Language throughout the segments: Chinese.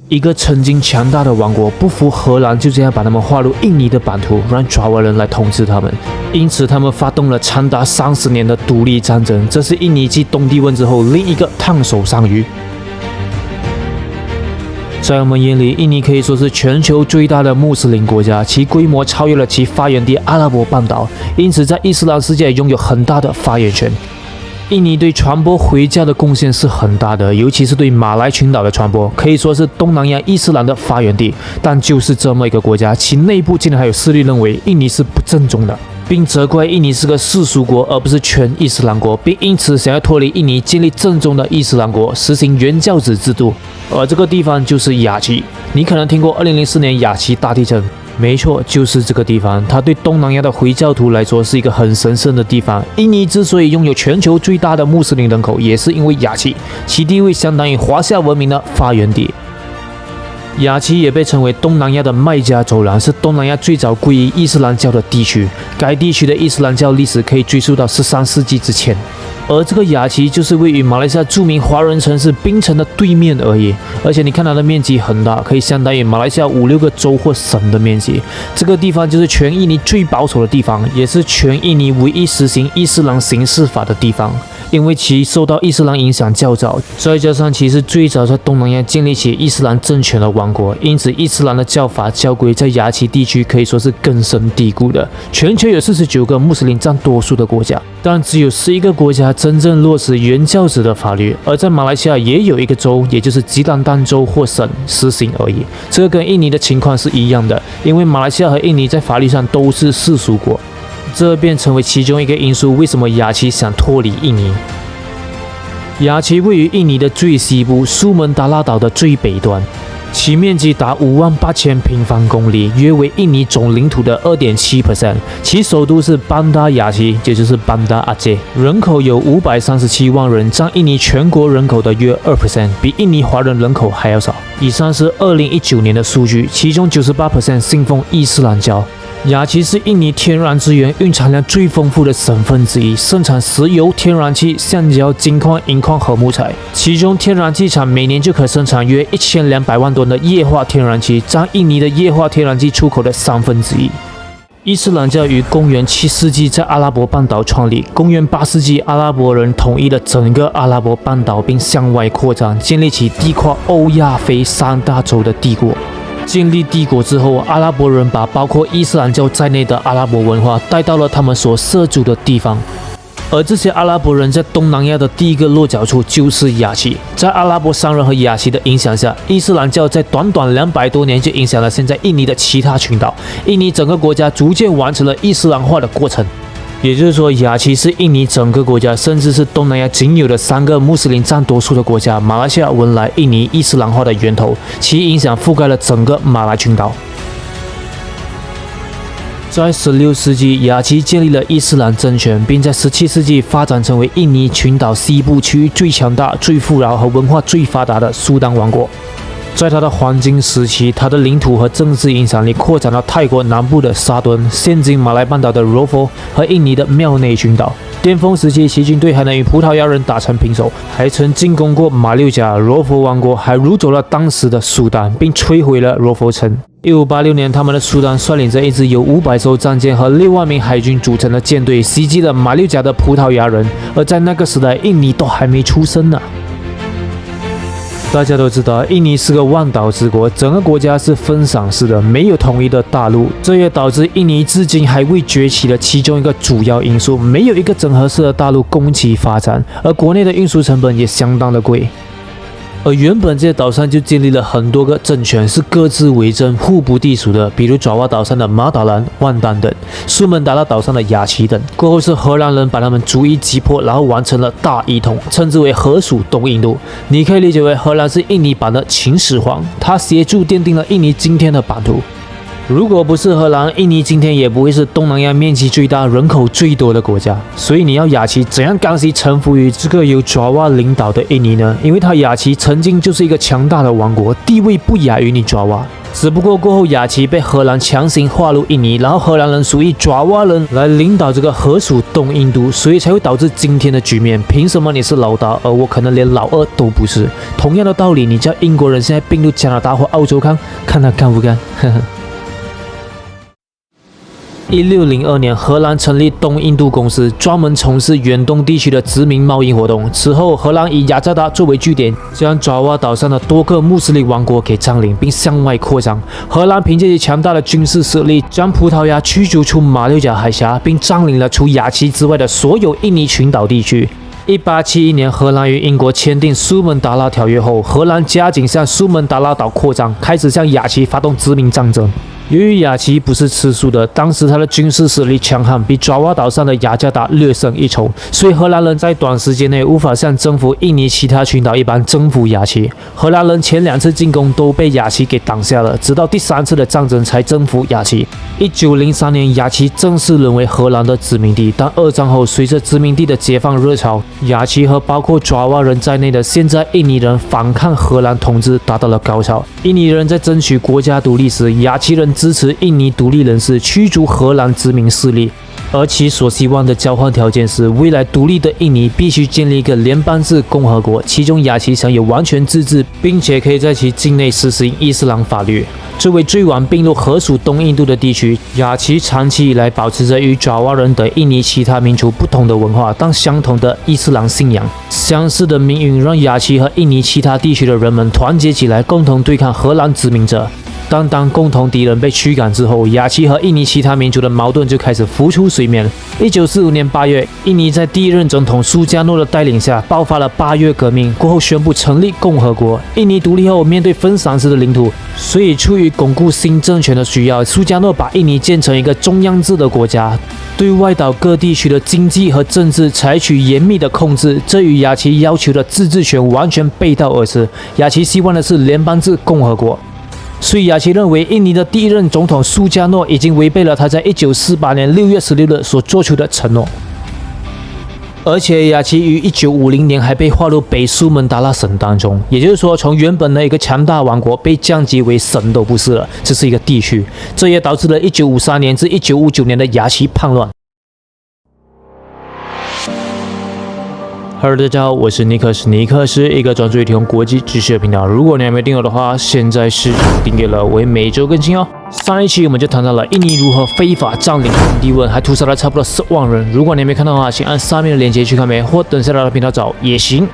一个曾经强大的王国不服荷兰，就这样把他们划入印尼的版图，让爪哇人来统治他们。因此，他们发动了长达30年的独立战争。这是印尼继东帝汶之后另一个烫手山芋。在我们眼里，印尼可以说是全球最大的穆斯林国家，其规模超越了其发源地阿拉伯半岛，因此在伊斯兰世界拥有很大的发言权。印尼对传播回教的贡献是很大的，尤其是对马来群岛的传播，可以说是东南亚伊斯兰的发源地。但就是这么一个国家，其内部竟然还有势力认为印尼是不正宗的，并责怪印尼是个世俗国而不是全伊斯兰国，并因此想要脱离印尼，建立正宗的伊斯兰国，实行原教旨制度。而这个地方就是雅琪。你可能听过2004年雅琪大地震。没错，就是这个地方。它对东南亚的回教徒来说是一个很神圣的地方。印尼之所以拥有全球最大的穆斯林人口，也是因为雅琪，其地位相当于华夏文明的发源地。雅琪也被称为东南亚的麦加走廊，是东南亚最早皈依伊斯兰教的地区。该地区的伊斯兰教历史可以追溯到13世纪之前。而这个雅琪就是位于马来西亚著名华人城市槟城的对面而已，而且你看它的面积很大，可以相当于马来西亚5-6个州或省的面积。这个地方就是全印尼最保守的地方，也是全印尼唯一实行伊斯兰刑事法的地方，因为其受到伊斯兰影响较早，再加上其是最早在东南亚建立起伊斯兰政权的王国，因此伊斯兰的教法教规在雅琪地区可以说是根深蒂固的。全球有49个穆斯林占多数的国家，但只有11个国家真正落实原教旨的法律，而在马来西亚也有一个州，也就是吉兰丹州或省实行而已。这个跟印尼的情况是一样的，因为马来西亚和印尼在法律上都是世俗国，这便成为其中一个因素，为什么雅琪想脱离印尼。雅琪位于印尼的最西部，苏门答腊岛的最北端。其面积达58000平方公里，约为印尼总领土的 2.7%。其首都是班达雅琪，也就是班达阿杰，人口有537万人，占印尼全国人口的约 2%， 比印尼华人人口还要少。以上是2019年的数据，其中 98% 信奉伊斯兰教。雅琪是印尼天然资源蕴藏量最丰富的省份之一，盛产石油、天然气、橡胶、金矿、银矿和木材。其中天然气厂每年就可生产约1200万吨的液化天然气，占印尼的液化天然气出口的1/3。伊斯兰教于公元7世纪在阿拉伯半岛创立，公元8世纪阿拉伯人统一了整个阿拉伯半岛，并向外扩张，建立起地跨欧亚非3大洲的帝国。建立帝国之后，阿拉伯人把包括伊斯兰教在内的阿拉伯文化带到了他们所涉足的地方，而这些阿拉伯人在东南亚的第一个落脚处就是雅琪。在阿拉伯商人和雅琪的影响下，伊斯兰教在短短200多年就影响了现在印尼的其他群岛，印尼整个国家逐渐完成了伊斯兰化的过程。也就是说，雅琪是印尼整个国家，甚至是东南亚仅有的3个穆斯林占多数的国家——马来西亚、文莱、印尼伊斯兰化的源头，其影响覆盖了整个马来群岛。在16世纪，雅琪建立了伊斯兰政权，并在17世纪发展成为印尼群岛西部区域最强大、最富饶和文化最发达的苏丹王国。在它的黄金时期，它的领土和政治影响力扩展到泰国南部的沙敦、现今马来半岛的柔佛和印尼的庙内群岛。巅峰时期，其军队还能与葡萄牙人打成平手，还曾进攻过马六甲、柔佛王国，还掳走了当时的苏丹，并摧毁了柔佛城。1586年，他们的苏丹率领着一支由500艘战舰和6万名海军组成的舰队，袭击了马六甲的葡萄牙人。而在那个时代，印尼都还没出生呢。大家都知道，印尼是个万岛之国，整个国家是分散式的，没有统一的大陆，这也导致印尼至今还未崛起的其中一个主要因素，没有一个整合式的大陆供其发展，而国内的运输成本也相当的贵。而原本这些岛上就建立了很多个政权，是各自为政、互不隶属的，比如爪哇岛上的马达兰、万丹等，苏门答腊岛上的雅琪等。过后是荷兰人把他们逐一击破，然后完成了大一统，称之为荷属东印度。你可以理解为荷兰是印尼版的秦始皇，他协助奠定了印尼今天的版图。如果不是荷兰，印尼今天也不会是东南亚面积最大、人口最多的国家。所以你要雅琪怎样甘心臣服于这个由爪哇领导的印尼呢？因为它雅琪曾经就是一个强大的王国，地位不亚于你爪哇。只不过过后雅琪被荷兰强行划入印尼，然后荷兰人属意爪哇人来领导这个荷属东印度，所以才会导致今天的局面。凭什么你是老大，而我可能连老二都不是？同样的道理，你叫英国人现在并入加拿大或澳洲看他干不干？呵呵。1602年，荷兰成立东印度公司，专门从事远东地区的殖民贸易活动。此后，荷兰以雅加达作为据点，将爪哇岛上的多个穆斯林王国给占领，并向外扩张。荷兰凭借其强大的军事实力，将葡萄牙驱逐出马六甲海峡，并占领了除雅琪之外的所有印尼群岛地区。1871年，荷兰与英国签订苏门答腊条约后，荷兰加紧向苏门答腊岛扩张，开始向雅琪发动殖民战争。由于雅琪不是吃素的，当时他的军事实力强悍，比爪哇岛上的雅加达略胜一筹，所以荷兰人在短时间内无法像征服印尼其他群岛一般征服雅琪。荷兰人前2次进攻都被雅琪给挡下了，直到第3次的战争才征服雅琪。1903年，雅琪正式沦为荷兰的殖民地。但2战后，随着殖民地的解放热潮，雅琪和包括爪哇人在内的现在印尼人反抗荷兰统治达到了高潮。印尼人在争取国家独立时，雅琪人支持印尼独立人士驱逐荷兰殖民势力，而其所希望的交换条件是，未来独立的印尼必须建立一个联邦制共和国，其中雅琪享有完全自治，并且可以在其境内实行伊斯兰法律。作为最晚并入荷属东印度的地区，雅琪长期以来保持着与爪哇人等印尼其他民族不同的文化，但相同的伊斯兰信仰。相似的命运让雅琪和印尼其他地区的人们团结起来，共同对抗荷兰殖民者。但当共同敌人被驱赶之后，雅琪和印尼其他民族的矛盾就开始浮出水面。1945年8月，印尼在第一任总统苏加诺的带领下爆发了8月革命，过后宣布成立共和国。印尼独立后，面对分散式的领土，所以出于巩固新政权的需要，苏加诺把印尼建成一个中央制的国家，对外岛各地区的经济和政治采取严密的控制，这与雅琪要求的自治权完全背道而驰。雅琪希望的是联邦制共和国。所以雅琪认为，印尼的第一任总统苏加诺已经违背了他在1948年6月16日所做出的承诺。而且雅琪于1950年还被划入北苏门答腊省当中，也就是说，从原本的一个强大王国被降级为省都不是了，这是一个地区。这也导致了1953年至1959年的雅琪叛乱。Hello， 大家好，我是尼克斯，尼克斯一个专注于提供国际知识的频道。如果你还没订阅的话，现在是订阅了，我会每周更新哦。上一期我们就谈到了印尼如何非法占领东帝汶，还屠杀了差不多10万人。如果你还没看到的话，请按上面的链接去看呗，或等下来的频道找也行。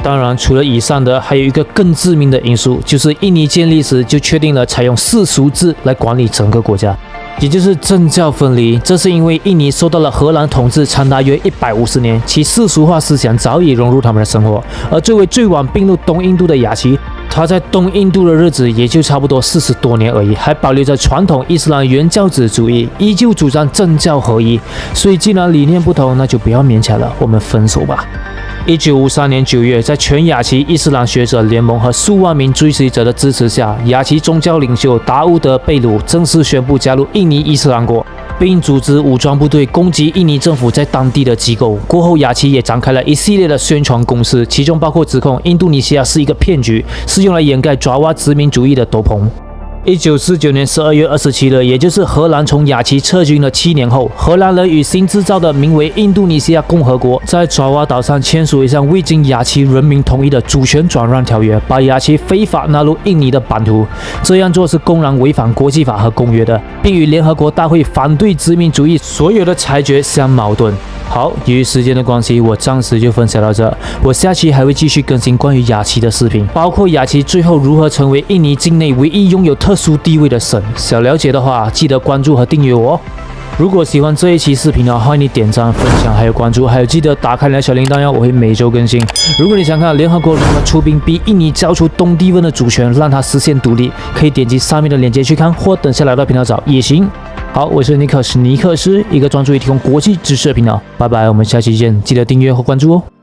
当然，除了以上的，还有一个更致命的因素，就是印尼建立时就确定了采用世俗制来管理整个国家。也就是政教分离，这是因为印尼受到了荷兰统治长达约150年，其世俗化思想早已融入他们的生活。而作为最晚并入东印度的雅琪，他在东印度的日子也就差不多40多年而已，还保留着传统伊斯兰原教旨主义，依旧主张政教合一。所以既然理念不同，那就不要勉强了，我们分手吧。1953年9月，在全雅琪伊斯兰学者联盟和数万名追随者的支持下，雅琪宗教领袖达乌德·贝鲁正式宣布加入印尼伊斯兰国，并组织武装部队攻击印尼政府在当地的机构。过后，雅琪也展开了一系列的宣传攻势，其中包括指控印度尼西亚是一个骗局，是用来掩盖爪哇殖民主义的斗篷。1949年12月27日，也就是荷兰从雅琪撤军了7年后，荷兰人与新制造的名为印度尼西亚共和国在爪哇岛上签署一项未经雅琪人民同意的主权转让条约，把雅琪非法纳入印尼的版图。这样做是公然违反国际法和公约的，并与联合国大会反对殖民主义所有的裁决相矛盾。好，由于时间的关系，我暂时就分享到这。我下期还会继续更新关于雅琪的视频，包括雅琪最后如何成为印尼境内唯一拥有特殊地位的省。想了解的话，记得关注和订阅我哦。如果喜欢这一期视频的话，欢迎你点赞、分享，还有关注，还有记得打开你的小铃铛哟，我会每周更新。如果你想看联合国如何出兵逼印尼交出东帝汶的主权，让它实现独立，可以点击上面的链接去看，或等下来到频道找也行。好，我是尼克斯，一个专注于提供国际知识的频道。拜拜，我们下期见，记得订阅和关注哦。